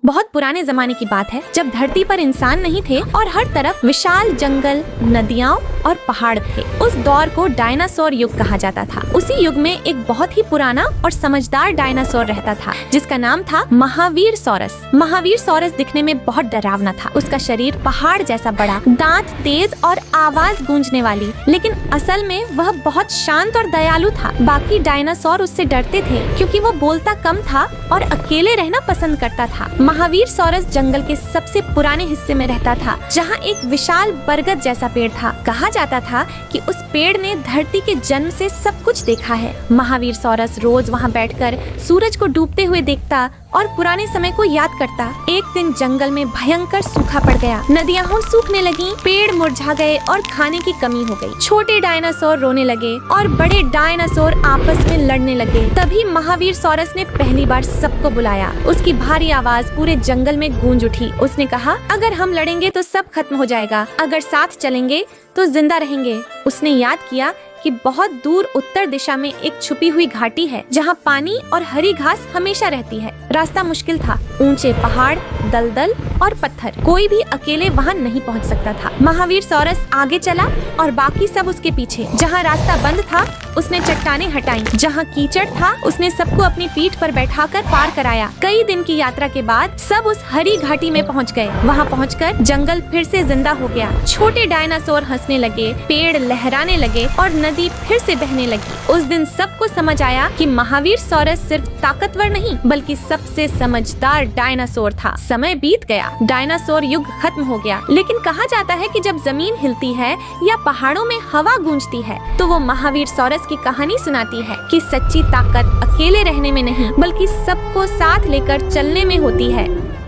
बहुत पुराने जमाने की बात है, जब धरती पर इंसान नहीं थे और हर तरफ विशाल जंगल, नदियाँ और पहाड़ थे। उस दौर को डायनासोर युग कहा जाता था। उसी युग में एक बहुत ही पुराना और समझदार डायनासोर रहता था जिसका नाम था महावीर सौरस। महावीर सौरस दिखने में बहुत डरावना था। उसका शरीर पहाड़ जैसा बड़ा, दांत तेज और आवाज गूंजने वाली, लेकिन असल में वह बहुत शांत और दयालु था। बाकी डायनासोर उससे डरते थे क्योंकि वो बोलता कम था और अकेले रहना पसंद करता था। महावीर सौरस जंगल के सबसे पुराने हिस्से में रहता था, जहाँ एक विशाल बरगद जैसा पेड़ था। कहा जाता था कि उस पेड़ ने धरती के जन्म से सब कुछ देखा है। महावीर सौरस रोज वहाँ बैठकर सूरज को डूबते हुए देखता और पुराने समय को याद करता। एक दिन जंगल में भयंकर सूखा पड़ गया, नदियाँ सूखने लगी, पेड़ मुरझा गए और खाने की कमी हो गई। छोटे डायनासोर रोने लगे और बड़े डायनासोर आपस में लड़ने लगे। तभी महावीर सौरस ने पहली बार सबको बुलाया। उसकी भारी आवाज पूरे जंगल में गूंज उठी। उसने कहा, अगर हम लड़ेंगे तो सब खत्म हो जाएगा, अगर साथ चलेंगे तो जिंदा रहेंगे। उसने याद किया कि बहुत दूर उत्तर दिशा में एक छुपी हुई घाटी है जहाँ पानी और हरी घास हमेशा रहती है। रास्ता मुश्किल था, ऊंचे पहाड़, दलदल और पत्थर, कोई भी अकेले वहाँ नहीं पहुँच सकता था। महावीर सौरस आगे चला और बाकी सब उसके पीछे। जहाँ रास्ता बंद था उसने चट्टानें हटाई, जहाँ कीचड़ था उसने सबको अपनी पीठ पर बैठाकर पार कराया। कई दिन की यात्रा के बाद सब उस हरी घाटी में पहुँच गए। वहाँ पहुँचकर जंगल फिर से जिंदा हो गया। छोटे डायनासोर हंसने लगे, पेड़ लहराने लगे और नदी फिर से बहने लगी। उस दिन सबको समझ आया कि महावीर सौरस सिर्फ ताकतवर नहीं बल्कि सबसे समझदार डायनासोर था। समय बीत गया, डायनासोर युग खत्म हो गया, लेकिन कहा जाता है कि जब जमीन हिलती है या पहाड़ों में हवा गूंजती है तो वो महावीर सौरस की कहानी सुनाती है कि सच्ची ताकत अकेले रहने में नहीं बल्कि सबको साथ लेकर चलने में होती है।